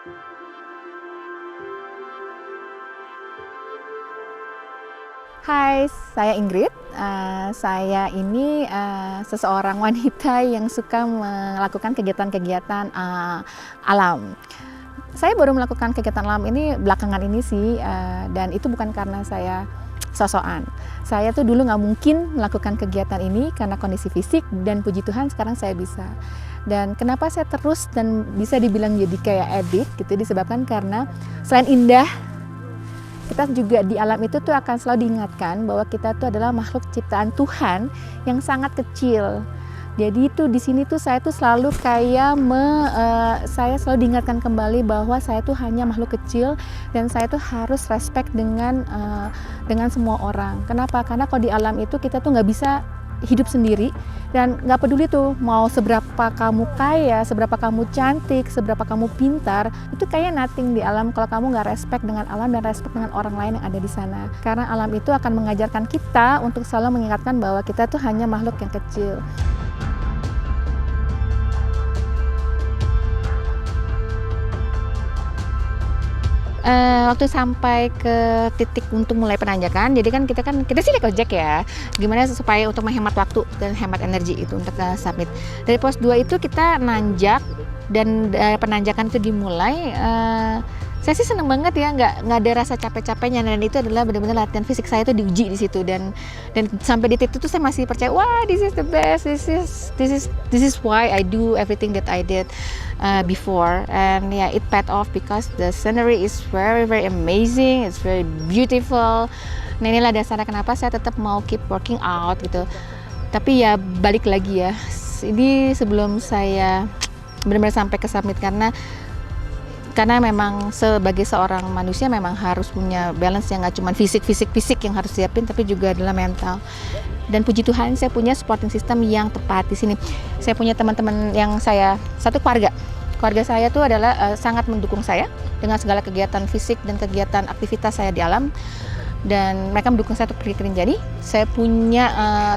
Hai, saya Ingrid. Saya ini seseorang wanita yang suka melakukan kegiatan-kegiatan alam. Saya baru melakukan kegiatan alam ini belakangan ini sih, dan itu bukan karena saya sosokan. Saya tuh dulu nggak mungkin melakukan kegiatan ini karena kondisi fisik, dan puji Tuhan sekarang saya bisa. Dan kenapa saya terus dan bisa dibilang jadi kayak addict gitu, disebabkan karena selain indah, kita juga di alam itu tuh akan selalu diingatkan bahwa kita tuh adalah makhluk ciptaan Tuhan yang sangat kecil. Jadi itu di sini tuh saya tuh selalu kayak saya selalu diingatkan kembali bahwa saya tuh hanya makhluk kecil dan saya tuh harus respect dengan semua orang. Kenapa? Karena kalau di alam itu kita tuh nggak bisa hidup sendiri, dan nggak peduli tuh mau seberapa kamu kaya, seberapa kamu cantik, seberapa kamu pintar, itu kayak nothing di alam kalau kamu nggak respect dengan alam dan respect dengan orang lain yang ada di sana. Karena alam itu akan mengajarkan kita untuk selalu mengingatkan bahwa kita tuh hanya makhluk yang kecil. Waktu sampai ke titik untuk mulai penanjakan, jadi kan kita sih naik ojek ya, gimana supaya untuk menghemat waktu dan hemat energi itu untuk summit. Dari pos 2 itu kita nanjak, dan penanjakan itu dimulai. Saya sih seneng banget ya, nggak ada rasa capek-capeknya, dan itu adalah benar-benar latihan fisik saya itu diuji di situ, dan sampai di titik itu saya masih percaya, wah, this is the best, this is why I do everything that I did before, and yeah, it paid off because the scenery is very very amazing, it's very beautiful. Nah, inilah dasarnya kenapa saya tetap mau keep working out gitu. Tapi ya balik lagi ya, ini sebelum saya benar-benar sampai ke summit, karena memang sebagai seorang manusia memang harus punya balance yang nggak cuma fisik yang harus siapin, tapi juga adalah mental. Dan puji Tuhan saya punya supporting system yang tepat di sini. Saya punya teman-teman yang satu keluarga saya tuh adalah sangat mendukung saya dengan segala kegiatan fisik dan kegiatan aktivitas saya di alam, dan mereka mendukung saya untuk pergi ke Rinjani. Saya punya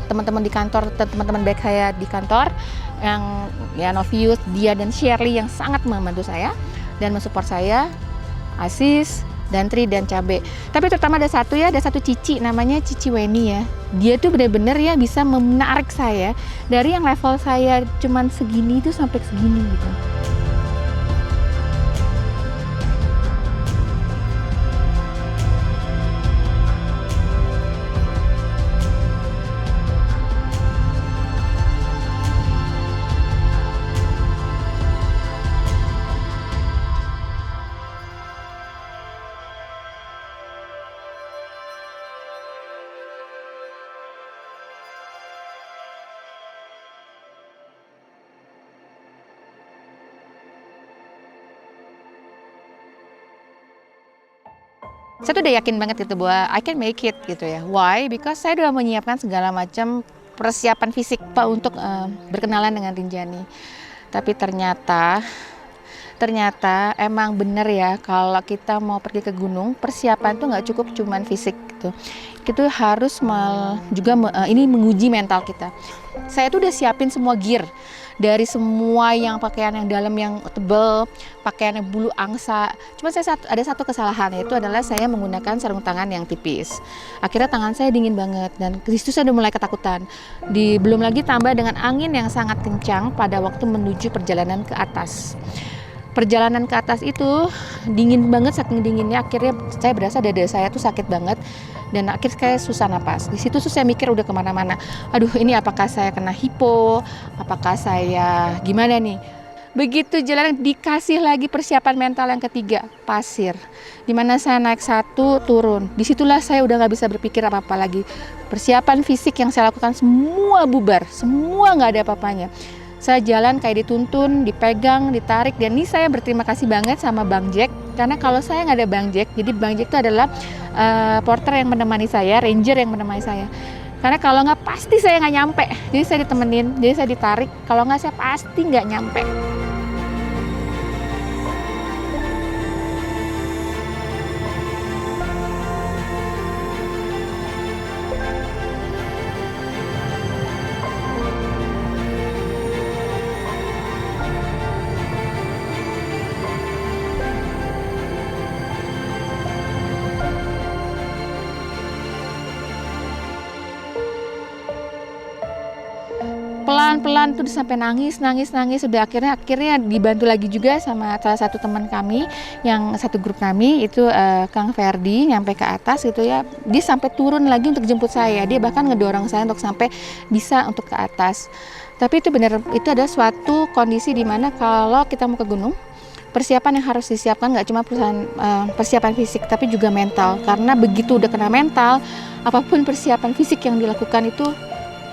teman-teman di kantor, teman-teman baik saya di kantor yang ya Novius, dia dan Shirley yang sangat membantu saya dan mensupport saya, Asis, dan Tri, dan Cabe. Tapi terutama ada satu Cici, namanya Cici Weni ya. Dia tuh benar-benar ya bisa menarik saya dari yang level saya cuman segini itu sampai segini gitu. Saya tuh udah yakin banget gitu bahwa I can make it gitu ya. Why? Because saya udah menyiapkan segala macam persiapan fisik Pak untuk berkenalan dengan Rinjani. Tapi ternyata emang bener ya, kalau kita mau pergi ke gunung, persiapan tuh nggak cukup cuman fisik gitu. Kita harus juga ini menguji mental kita. Saya tuh udah siapin semua gear, dari semua yang pakaian yang dalam yang tebel, pakaian yang bulu angsa. Cuma ada satu kesalahan, yaitu adalah saya menggunakan sarung tangan yang tipis. Akhirnya tangan saya dingin banget, dan di situ saya udah mulai ketakutan. Belum lagi tambah dengan angin yang sangat kencang pada waktu menuju perjalanan ke atas. Perjalanan ke atas itu dingin banget, saking dinginnya akhirnya saya berasa dada saya tuh sakit banget, dan akhirnya saya susah napas. Di situ tuh saya mikir udah kemana-mana, aduh ini apakah saya kena hipo, apakah saya gimana nih. Begitu jalan dikasih lagi persiapan mental yang ketiga, pasir, dimana saya naik satu turun. Disitulah saya udah nggak bisa berpikir apa-apa lagi. Persiapan fisik yang saya lakukan semua bubar, semua nggak ada apa-apanya. Saya jalan kayak dituntun, dipegang, ditarik, dan ini saya berterima kasih banget sama Bang Jack, karena kalau saya nggak ada Bang Jack, jadi Bang Jack itu adalah porter yang menemani saya, ranger yang menemani saya. Karena kalau nggak pasti saya nggak nyampe, jadi saya ditemenin, jadi saya ditarik, kalau nggak saya pasti nggak nyampe. pelan-pelan tuh sampai nangis, udah akhirnya dibantu lagi juga sama salah satu teman kami yang satu grup kami itu Kang Ferdi nyampe ke atas gitu ya, dia sampai turun lagi untuk jemput saya, dia bahkan ngedorong saya untuk sampai bisa untuk ke atas. Tapi itu benar, itu ada suatu kondisi di mana kalau kita mau ke gunung, persiapan yang harus disiapkan nggak cuma persiapan fisik tapi juga mental, karena begitu udah kena mental, apapun persiapan fisik yang dilakukan itu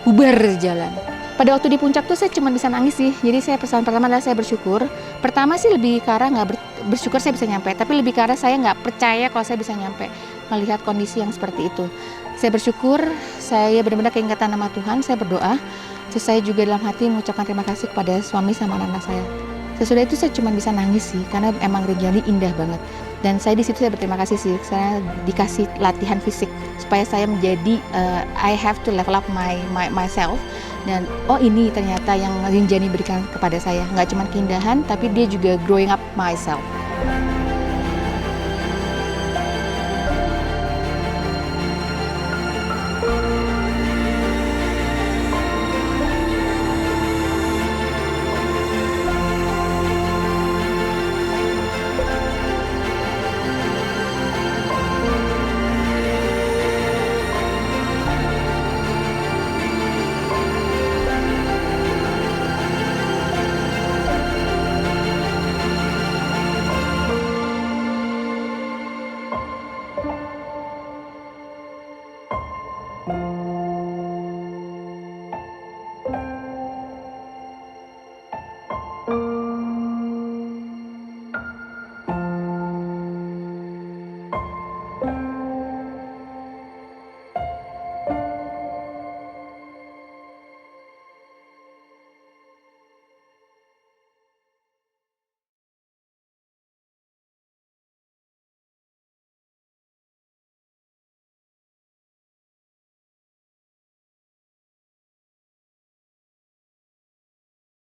bubar jalan. Pada waktu di puncak tuh saya cuma bisa nangis sih. Jadi saya pesan pertama adalah saya bersyukur. Pertama sih lebih ke arah nggak bersyukur saya bisa nyampe, tapi lebih ke arah saya nggak percaya kalau saya bisa nyampe melihat kondisi yang seperti itu. Saya bersyukur, saya benar-benar keingatan nama Tuhan, saya berdoa. Terus saya juga dalam hati mengucapkan terima kasih kepada suami sama anak-anak saya. Sesudah itu saya cuma bisa nangis sih, karena emang Rinjani indah banget. Dan saya di situ saya berterima kasih sih, saya dikasih latihan fisik supaya saya menjadi I have to level up myself. Dan oh ini ternyata yang Rinjani berikan kepada saya, nggak cuma keindahan, tapi dia juga growing up myself.